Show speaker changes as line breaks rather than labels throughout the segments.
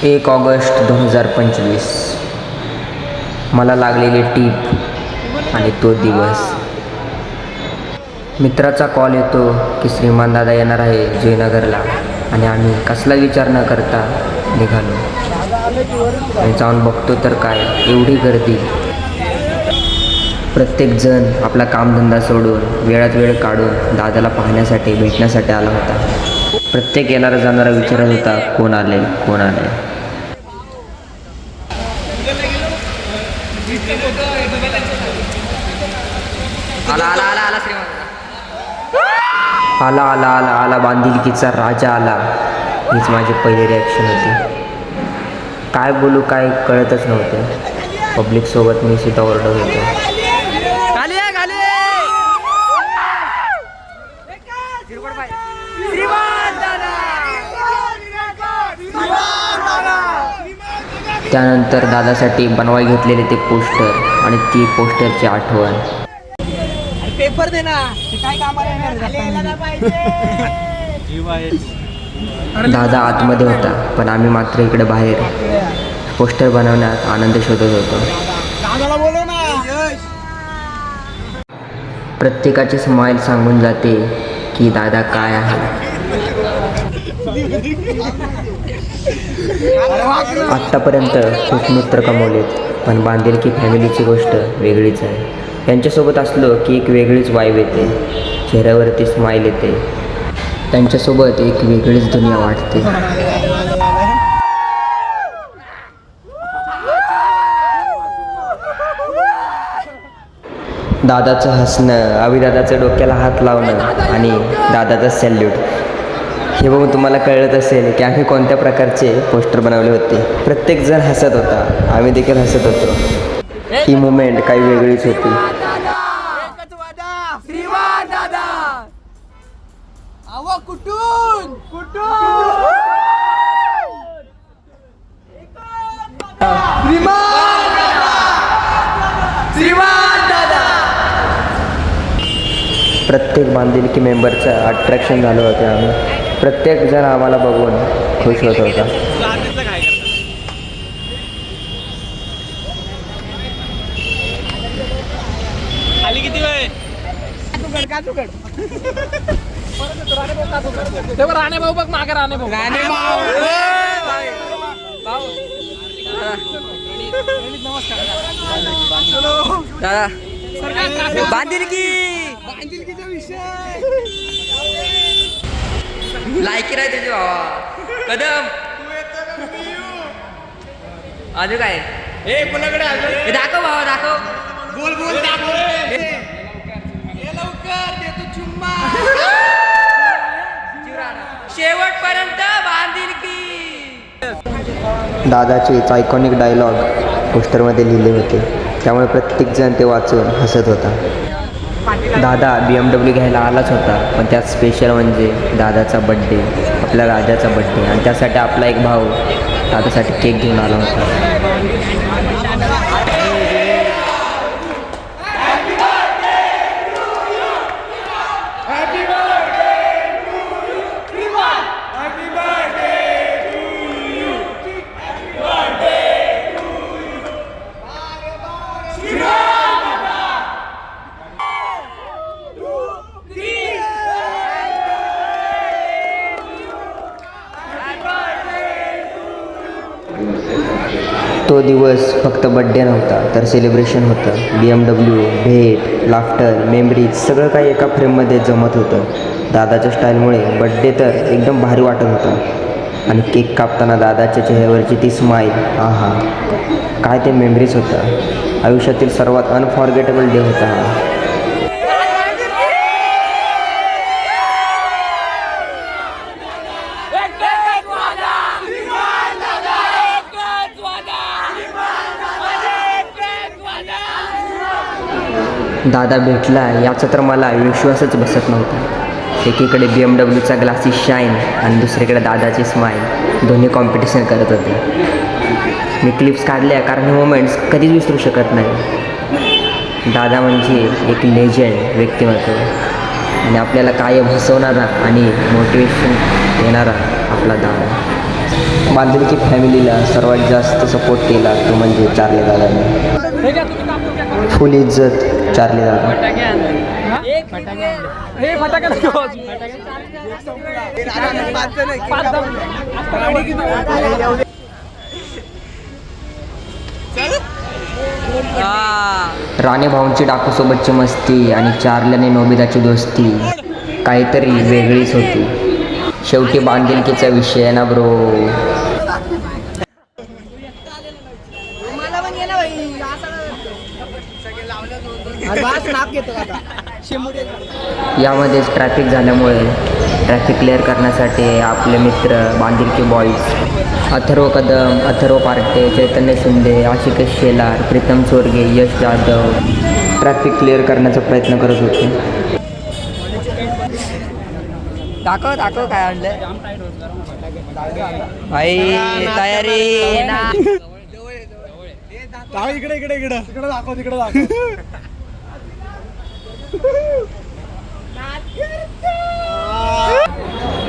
1 August 2025 मला लागलेली टीप आणि तो दिवस. मित्राचा कॉल येतो की श्रीमान दादा येणार आहे जयनगरला आणि आम्ही कसला विचार न करता निघालो आणि जाऊन बघतो तर काय एवढी गर्दी. प्रत्येकजण आपला कामधंदा सोडून वेळात वेळ काढून दादाला पाहण्यासाठी भेटण्यासाठी आला होता. प्रत्येक येणारा जाणारा विचारत होता कोण आले कोण आले. आला आला आला आला बांधिलकीचा राजा आला. हीच माझी पहिली रिॲक्शन होती. काय बोलू काय कळतच नव्हतं. पब्लिकसोबत मी सुद्धा ओरडत होतो. त्यानंतर दादासाठी बनवाय घेतलेले ते पोस्टर आणि ती पोस्टरची आठवण.
पेपर दे ना काय
दादा आतमध्ये होता पण आम्ही मात्र इकडे बाहेर पोस्टर बनवण्यात आनंद शोधत होतो. प्रत्येकाची स्माईल सांगून जाते की दादा काय आहे. आत्तापर्यंत खूप मित्र कमवलेत पण बांधिलकी फॅमिलीची गोष्ट वेगळीच आहे. त्यांच्यासोबत असलो की एक वेगळीच वाईब येते. चेहऱ्यावरती स्माईल येते. त्यांच्यासोबत एक वेगळीच दुनिया वाटते. दादाचं हसणं, अभिदादाचं डोक्याला हात लावणं आणि दादाचा सॅल्यूट हे बघून तुम्हाला कळत असेल की आम्ही कोणत्या प्रकारचे पोस्टर बनवले होते. प्रत्येकजण हसत होता. आम्ही देखील हसत होतो. ही मुमेंट काही वेगळीच होती.
कुठून
प्रत्येक बांधिलकी मेंबरचं अट्रॅक्शन झालं होतं. आम्ही प्रत्येक जण आम्हाला बघून खुश होत होता.
खाली किती वेळ राणे भाऊ बघ मागे राणे भाऊ बांधिलकीचा विषय
लायकी राहते तुझी भावा कदम अजून काय
कोणाकडे
दाखव भावा दाखव.
बोल बोल लवकर देतो चुम्मा
शेवटपर्यंत बांधिलकी. दादाचेच आयकॉनिक डायलॉग पोस्टरमध्ये लिहिले होते त्यामुळे प्रत्येकजण ते वाचून हसत होता. दादा BMW घ्यायला आलाच होता पण त्यात स्पेशल म्हणजे दादाचा बड्डे, आपल्या राजाचा बड्डे आणि त्यासाठी आपला एक भाऊ दादासाठी केक घेऊन आला होता. तो दिवस फक्त बड्डे नव्हता तर सेलिब्रेशन होतं. BMW, भेट, लाफ्टर, मेमरीज सगळं काही एका फ्रेममध्ये जमत होतं. दादाच्या स्टाईलमुळे बड्डे तर एकदम भारी वाटत होता आणि केक कापताना दादाच्या चेहऱ्यावरची ती स्माईल, आहा काय ते मेमरीज होतं. आयुष्यातील सर्वात अनफॉर्गेटेबल डे होता हा. दादा भेटला याचा तर मला विश्वासच बसत नव्हता. एकीकडे BMWचा ग्लासी शाईन आणि दुसरीकडे दादाची स्माईल दोन्ही कॉम्पिटिशन करत होते. मी क्लिप्स काढल्या कारण हे मोमेंट्स कधीच विसरू शकत नाही. दादा म्हणजे एक लेजंड व्यक्तिमत्व आणि आपल्याला कायम हसवणारा आणि मोटिवेशन देणारा आपला दादा. बांधिलकी फॅमिलीला सर्वात जास्त सपोर्ट केला तो म्हणजे चार्ली दादाने.
हे घ्या, तुम्ही कापून घ्या.
फुल इज्जत चार्ली दादा.
हे फटाके नको वाजवू. पाच जण.
राणे भाऊंची डाकूसोबतची मस्ती आणि चार्ल्याने नोबिताची दोस्ती काहीतरी वेगळीच होती. शेवटी बांधिलकीचा विषय आहे ना ब्रो. यामध्येच ट्रॅफिक झाल्यामुळे ट्रॅफिक क्लिअर करण्यासाठी आपले मित्र बांधिलकी बॉईज अथर्व कदम, अथर्व पार्टे, चैतन्य शिंदे, आशिकेश शेलार, प्रीतम चोरगे, यश जाधव ट्रॅफिक क्लिअर करण्याचा प्रयत्न करत होते.
दाखव काय आणलंय भाई तयारी
इकडे दाखव तिकडे दाखव.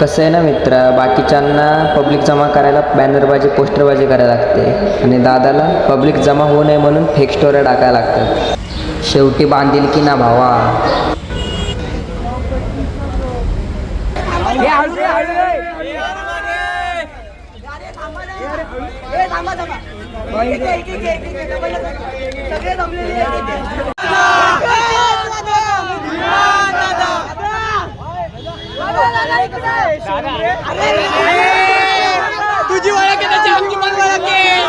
कसं आहे ना मित्र, बाकीच्यांना पब्लिक जमा करायला बॅनरबाजी पोस्टरबाजी करायला लागते आणि दादाला पब्लिक जमा होऊ नये म्हणून फेक स्टोऱ्या टाकायला लागतात. शेवटी बांधिलकी ना भावा.
तुझी ओळख आहे त्याची, आमची पण ओळख आहे.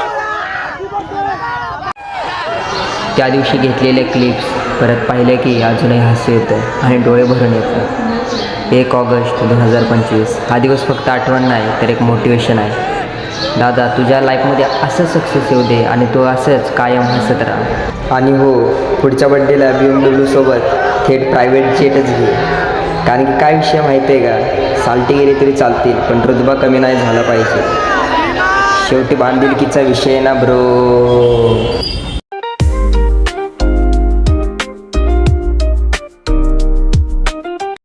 त्या दिवशी घेतलेले क्लिप्स परत पाहिले की अजूनही हसू येतं आणि डोळे भरून येतं. 1 ऑगस्ट 2025 हा दिवस फक्त आठवण नाही तर एक मोटिवेशन आहे. दादा तुझ्या लाईफमध्ये असं सक्सेस येऊ दे आणि तू असंच कायम हसत राहा. आणि हो, पुढच्या बड्डेला BMW सोबत थेट प्रायव्हेट जेटच घे. कारण की काय विषय माहिती आहे का, साल्टी गेली तरी चालतील पण रुतबा कमी नाही झाला पाहिजे. शेवटी बांधिलकीचा विषय ना ब्रो.